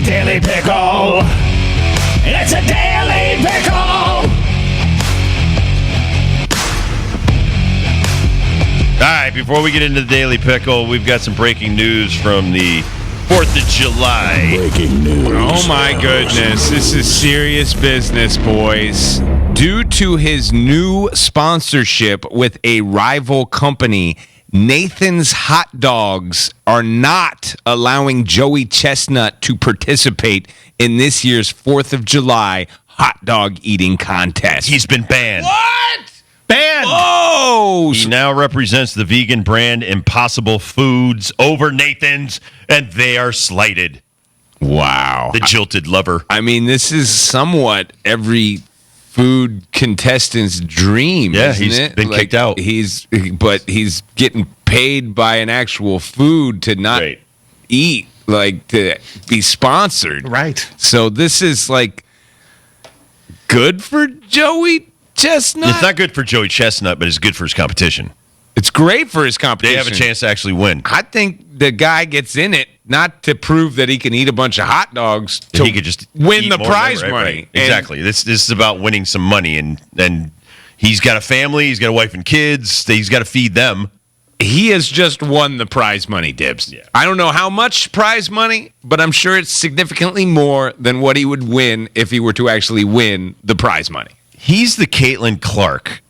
Daily Pickle. It's a Daily Pickle. All right, before we get into the Daily Pickle, we've got some breaking news from the 4th of July. Breaking news. Oh, my goodness. This is serious business, boys. Due to his new sponsorship with a rival company, Nathan's Hot Dogs are not allowing Joey Chestnut to participate in this year's 4th of July hot dog eating contest. He's been banned. What? Banned. Oh! He now represents the vegan brand Impossible Foods over Nathan's, and they are slighted. Wow. The jilted lover. I mean, this is somewhat every food contestant's dream. Yeah, isn't he's it? been kicked out. But he's getting paid by an actual food to not eat, like to be sponsored. Right. So this is like good for Joey Chestnut. It's not good for Joey Chestnut, but it's good for his competition. It's great for his competition. They have a chance to actually win. I think the guy gets in it not to prove that he can eat a bunch of hot dogs, to he could just win eat the more prize right, money. right. Exactly. This is about winning some money, and he's got a family, he's got a wife and kids, he's got to feed them. He has just won the prize money, Dibs. Yeah. I don't know how much prize money, but I'm sure it's significantly more than what he would win if he were to actually win the prize money. He's the Caitlin Clark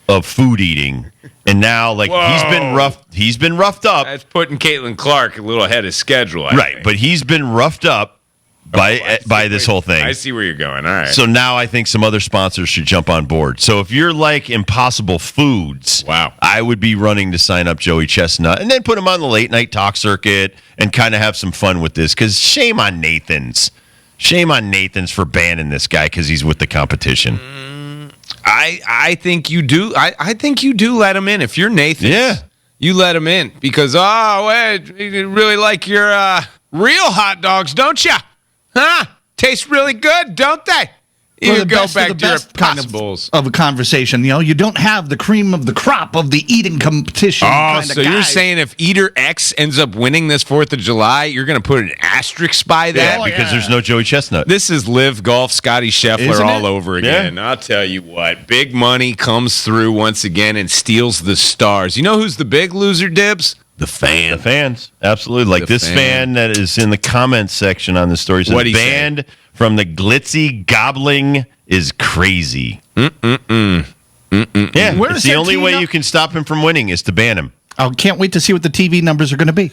of food eating, and now he's been roughed up. That's putting Caitlin Clark a little ahead of schedule, I Right, think. but he's been roughed up by this whole thing. I see where you're going. All right. So now I think some other sponsors should jump on board. So if you're like Impossible Foods, Wow. I would be running to sign up Joey Chestnut and then put him on the late night talk circuit and kind of have some fun with this. Because shame on Nathan's. Shame on Nathan's for banning this guy because he's with the competition. I think you do. I think you do let him in. If you're Nathan, Yeah. you let him in because you really like your real hot dogs, don't you? Huh? Taste really good, don't they? You the go best back of the to your best kind Impossibles. of a conversation. You know, you don't have the cream of the crop of the eating competition. Oh, kind of so you're guy. saying if Eater X ends up winning this 4th of July, you're going to put an asterisk by that? Yeah, because there's no Joey Chestnut. This is Live Golf, Scotty Scheffler Isn't all it? over again. I'll tell you what, big money comes through once again and steals the stars. You know who's the big loser, Dibs? The fan. The fans, absolutely. Like The this fan that is in the comments section on the story says, What'd he banned from the glitzy gobbling is crazy. Yeah, Where it's is the that only team way now? you can stop him from winning is to ban him. I can't wait to see what the TV numbers are going to be.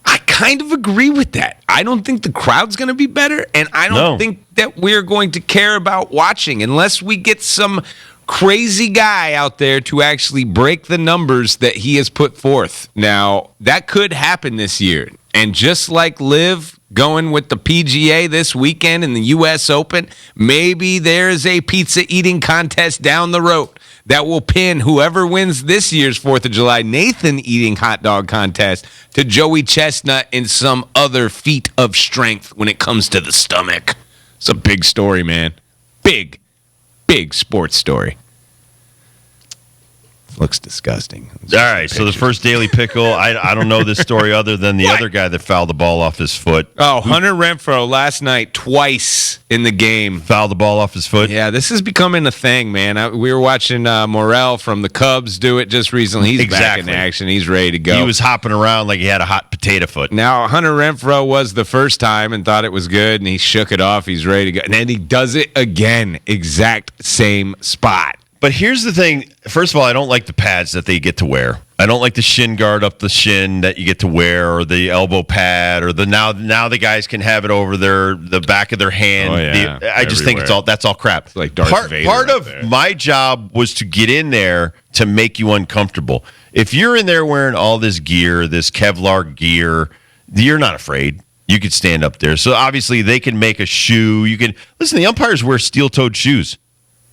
I kind of agree with that. I don't think the crowd's going to be better, and I don't No. think that we're going to care about watching unless we get some crazy guy out there to actually break the numbers that he has put forth. Now, that could happen this year. And just like Liv going with the PGA this weekend in the U.S. Open, maybe there's a pizza eating contest down the road that will pin whoever wins this year's 4th of July Nathan eating hot dog contest to Joey Chestnut in some other feat of strength when it comes to the stomach. It's a big story, man. Big sports story. Looks disgusting. All right, so the first Daily Pickle, I don't know this story other than the other guy that fouled the ball off his foot. Oh, Hunter Renfroe last night twice in the game. Fouled the ball off his foot? Yeah, this is becoming a thing, man. We were watching Morel from the Cubs do it just recently. He's back in Exactly. action. He's ready to go. He was hopping around like he had a hot potato foot. Now, Hunter Renfroe was the first time and thought it was good, and he shook it off. He's ready to go. And then he does it again, exact same spot. But here's the thing. First of all, I don't like the pads that they get to wear. I don't like the shin guard up the shin that you get to wear, or the elbow pad, or the now the guys can have it over the back of their hand. Oh, yeah. I just think that's all crap. It's like Darth Vader Part up of there. my job was to get in there to make you uncomfortable. If you're in there wearing all this gear, this Kevlar gear, you're not afraid. You could stand up there. So obviously they can make a shoe. You can listen. The umpires wear steel-toed shoes.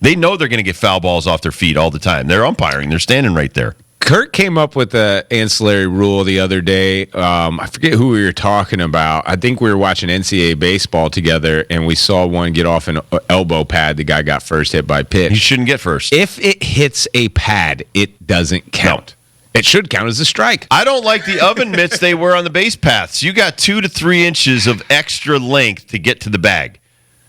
They know they're going to get foul balls off their feet all the time. They're umpiring. They're standing right there. Kurt came up with an ancillary rule the other day. I forget who we were talking about. I think we were watching NCAA baseball together, and we saw one get off an elbow pad. The guy got first hit by pitch. He shouldn't get first. If it hits a pad, it doesn't count. It should count as a strike. I don't like the oven mitts they wear on the base paths. You got 2 to 3 inches of extra length to get to the bag.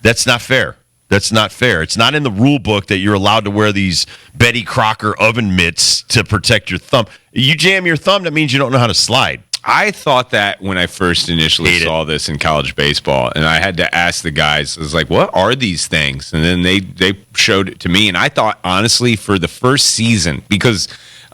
That's not fair. That's not fair. It's not in the rule book that you're allowed to wear these Betty Crocker oven mitts to protect your thumb. You jam your thumb, that means you don't know how to slide. I thought that when I first initially saw this in college baseball, and I had to ask the guys, I was like, what are these things? And then they showed it to me, and I thought, honestly, for the first season, because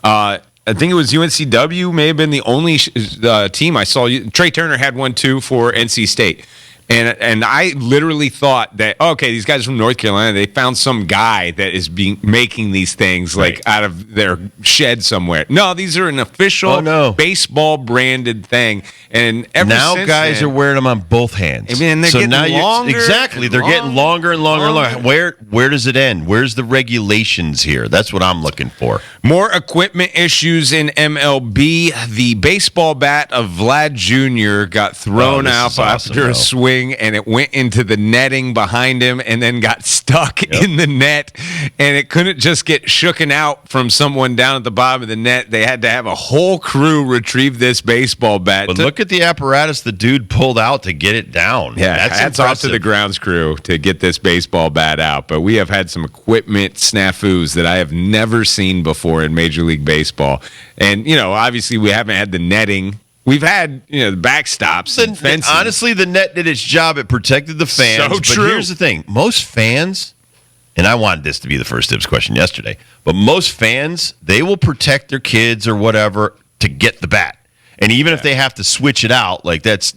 I think it was UNCW may have been the only team I saw. Trey Turner had one, too, for NC State. And I literally thought that, okay, these guys from North Carolina, they found some guy that is making these things like out of their shed somewhere. No, these are an official baseball branded thing. And now guys are wearing them on both hands. I mean, they're getting longer. Exactly. They're getting longer and longer and longer. Where does it end? Where's the regulations here? That's what I'm looking for. More equipment issues in MLB. The baseball bat of Vlad Jr. got thrown out after a swing. And it went into the netting behind him and then got stuck in the net. And it couldn't just get shooken out from someone down at the bottom of the net. They had to have a whole crew retrieve this baseball bat. But look at the apparatus the dude pulled out to get it down. Yeah, that's hats off to the grounds crew to get this baseball bat out. But we have had some equipment snafus that I have never seen before in Major League Baseball. And, obviously we haven't had the netting. We've had, the backstops and fencing. Honestly, the net did its job. It protected the fans. So true. But here's the thing. Most fans, and I wanted this to be the first dibs question yesterday, but most fans, they will protect their kids or whatever to get the bat. And even if they have to switch it out, like that's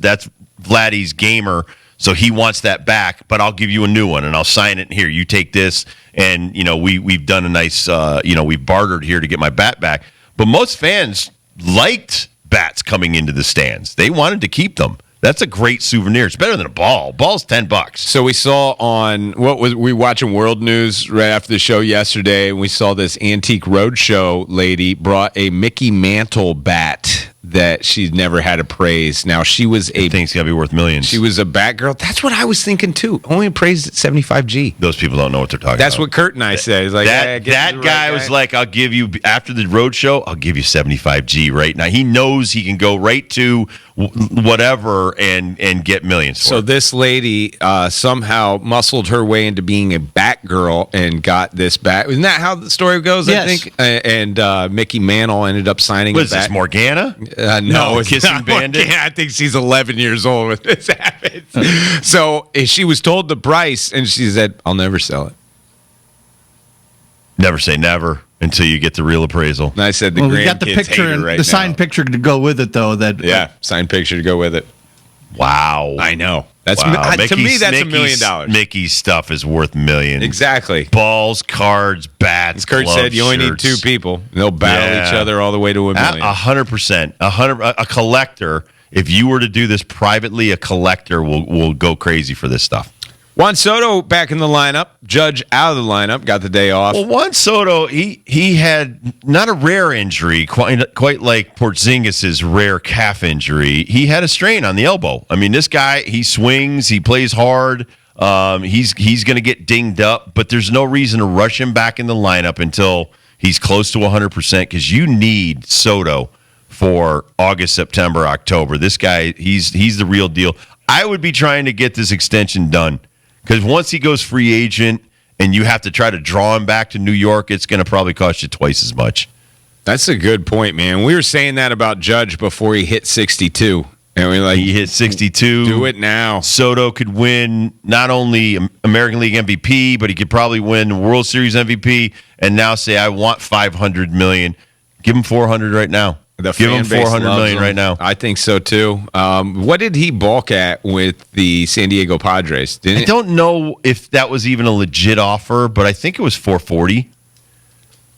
Vladdy's gamer, so he wants that back, but I'll give you a new one, and I'll sign it here. You take this, and, we've done a nice, we've bartered here to get my bat back. But most fans liked bats coming into the stands. They wanted to keep them. That's a great souvenir. It's better than a ball. Ball's $10. So we saw on we watching World News right after the show yesterday, and we saw this Antique Roadshow lady brought a Mickey Mantle bat that she'd never had appraised. Now she was thing's gotta be worth millions. She was a bat girl. That's what I was thinking too. Only appraised at $75,000. Those people don't know what they're talking about. That's what Kurt and I said. He's like, that guy was like, I'll give you after the road show, I'll give you $75,000 right now. He knows he can go right to whatever and get millions. So this lady somehow muscled her way into being a bat girl and got this bat. Isn't that how the story goes? Yes. I think. And Mickey Mantle ended up signing. What is this, Morgana? No, it's Kissing not Bandit. Morgana. I think she's 11 years old when this happens. So she was told the price, and she said, "I'll never sell it." Never say never until you get the real appraisal. And I said, we got the picture and right the signed picture to go with it, though. Signed picture to go with it. Wow. I know. That's wow. To me, that's $1 million. Mickey's stuff is worth millions. Exactly. Balls, cards, bats. As Kurt gloves, said, you only shirts. need 2 people. They'll battle each other all the way to $1 million. 100%. A collector. If you were to do this privately, a collector will go crazy for this stuff. Juan Soto back in the lineup. Judge out of the lineup. Got the day off. Well, Juan Soto, he had not a rare injury, quite like Porzingis' rare calf injury. He had a strain on the elbow. I mean, this guy, he swings, he plays hard. He's going to get dinged up, but there's no reason to rush him back in the lineup until he's close to 100% because you need Soto for August, September, October. This guy, he's the real deal. I would be trying to get this extension done. Because once he goes free agent and you have to try to draw him back to New York, it's going to probably cost you twice as much. That's a good point, man. We were saying that about Judge before he hit 62. And we he hit 62. Do it now. Soto could win not only American League MVP, but he could probably win the World Series MVP and now say, I want $500 million. Give him $400 right now. Give him $400 million right now. I think so too. What did he balk at with the San Diego Padres? I don't know if that was even a legit offer, but I think it was $440.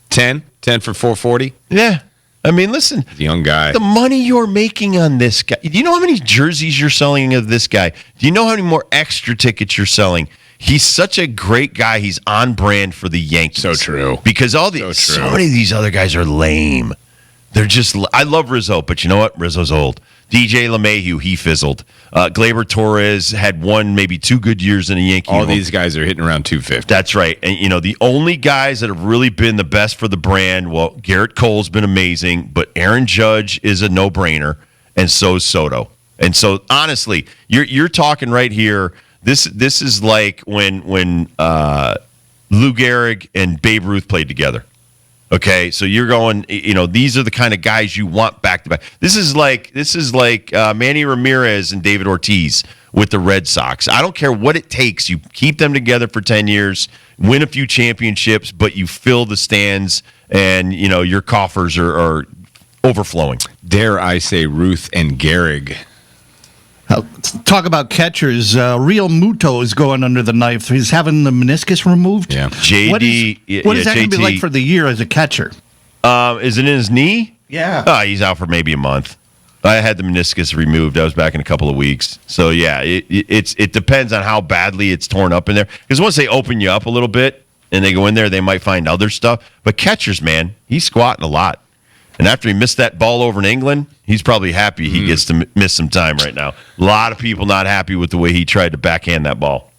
10 for $440. Yeah. I mean, listen, the young guy. The money you're making on this guy. Do you know how many jerseys you're selling of this guy? Do you know how many more extra tickets you're selling? He's such a great guy. He's on brand for the Yankees. So true. Because so many of these other guys are lame. They're just, I love Rizzo, but you know what? Rizzo's old. DJ LeMahieu, he fizzled. Gleyber Torres had one, maybe 2 good years in a Yankee. All these guys are hitting around 250. That's right. And, the only guys that have really been the best for the brand, well, Garrett Cole's been amazing, but Aaron Judge is a no-brainer, and so is Soto. And so, honestly, you're talking right here. This is like when Lou Gehrig and Babe Ruth played together. Okay, so you're going. These are the kind of guys you want back to back. This is like Manny Ramirez and David Ortiz with the Red Sox. I don't care what it takes. You keep them together for 10 years, win a few championships, but you fill the stands, and your coffers are overflowing. Dare I say, Ruth and Gehrig. Talk about catchers. Real Muto is going under the knife. He's having the meniscus removed. Yeah. JD. What is that going to JT, be like for the year as a catcher? Is it in his knee? Yeah. He's out for maybe a month. I had the meniscus removed. I was back in a couple of weeks. So, yeah, it depends on how badly it's torn up in there. Because once they open you up a little bit and they go in there, they might find other stuff. But catchers, man, he's squatting a lot. And after he missed that ball over in England, he's probably happy he gets to miss some time right now. A lot of people not happy with the way he tried to backhand that ball.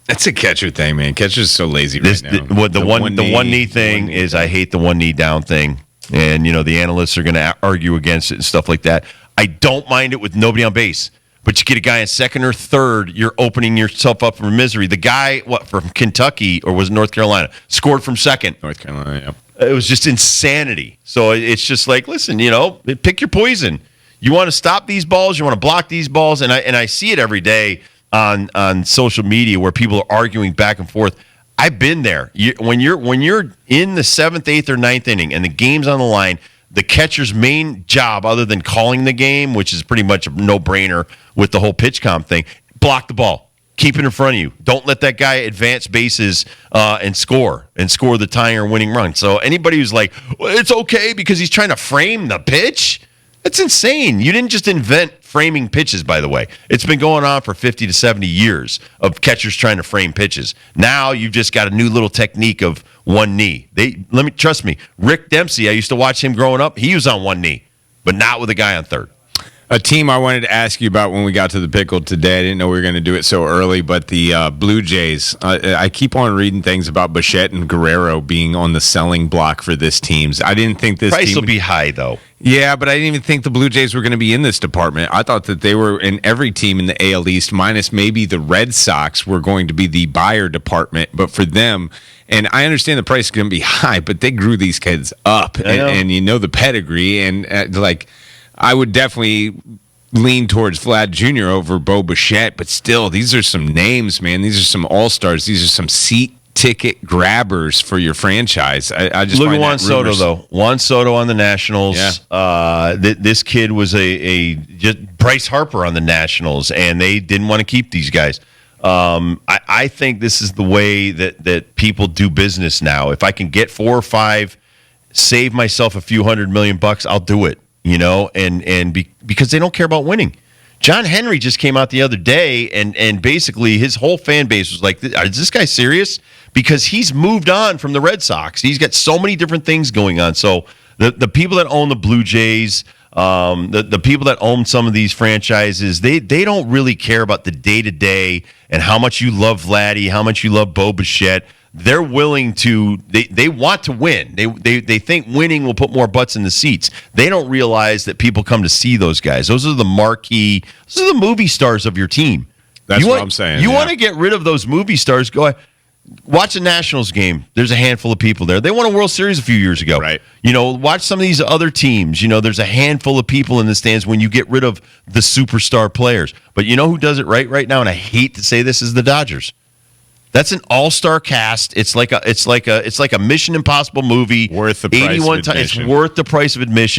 That's a catcher thing, man. Catcher's so lazy right now. The one knee thing is I hate the one knee down thing. And, the analysts are going to argue against it and stuff like that. I don't mind it with nobody on base. But you get a guy in second or third, you're opening yourself up for misery. The guy, from Kentucky, or was it North Carolina, scored from second. North Carolina, yeah. It was just insanity. So it's just like, listen, pick your poison. You want to stop these balls, you want to block these balls, and I see it every day on social media where people are arguing back and forth. I've been there. When you're in the 7th, 8th, or 9th inning and the game's on the line, the catcher's main job, other than calling the game, which is pretty much a no-brainer with the whole pitch comp thing, block the ball. Keep it in front of you. Don't let that guy advance bases and score the tying or winning run. So anybody who's like, well, it's okay because he's trying to frame the pitch, that's insane. You didn't just invent framing pitches, by the way. It's been going on for 50 to 70 years of catchers trying to frame pitches. Now you've just got a new little technique of one knee. Trust me, Rick Dempsey, I used to watch him growing up. He was on one knee, but not with a guy on third. A team I wanted to ask you about when we got to the pickle today. I didn't know we were going to do it so early, but the Blue Jays. I keep on reading things about Bichette and Guerrero being on the selling block for this team. I didn't think this price team will be high, though. Yeah, but I didn't even think the Blue Jays were going to be in this department. I thought that they were in every team in the AL East, minus maybe the Red Sox, were going to be the buyer department. But for them, and I understand the price is going to be high, but they grew these kids up, and the pedigree, and I would definitely lean towards Vlad Jr. over Bo Bichette, but still, these are some names, man. These are some all-stars. These are some seat ticket grabbers for your franchise. I just look at Juan Soto, though. Juan Soto on the Nationals. Yeah. This kid was just Bryce Harper on the Nationals, and they didn't want to keep these guys. I think this is the way that people do business now. If I can get 4 or 5, save myself a few $100 million, I'll do it. Because they don't care about winning. John Henry just came out the other day, and basically his whole fan base was like, is this guy serious? Because he's moved on from the Red Sox. He's got so many different things going on. So the people that own the Blue Jays, the people that own some of these franchises, they don't really care about the day-to-day and how much you love Vladdy, how much you love Bo Bichette. They're willing to. They want to win. They think winning will put more butts in the seats. They don't realize that people come to see those guys. Those are the marquee. Those are the movie stars of your team. That's what I'm saying. You want to get rid of those movie stars? Go ahead. Watch a Nationals game. There's a handful of people there. They won a World Series a few years ago. Right. Watch some of these other teams. There's a handful of people in the stands when you get rid of the superstar players. But you know who does it right now? And I hate to say this, is the Dodgers. That's an all-star cast. It's like a Mission Impossible movie. Worth the price of admission. It's worth the price of admission.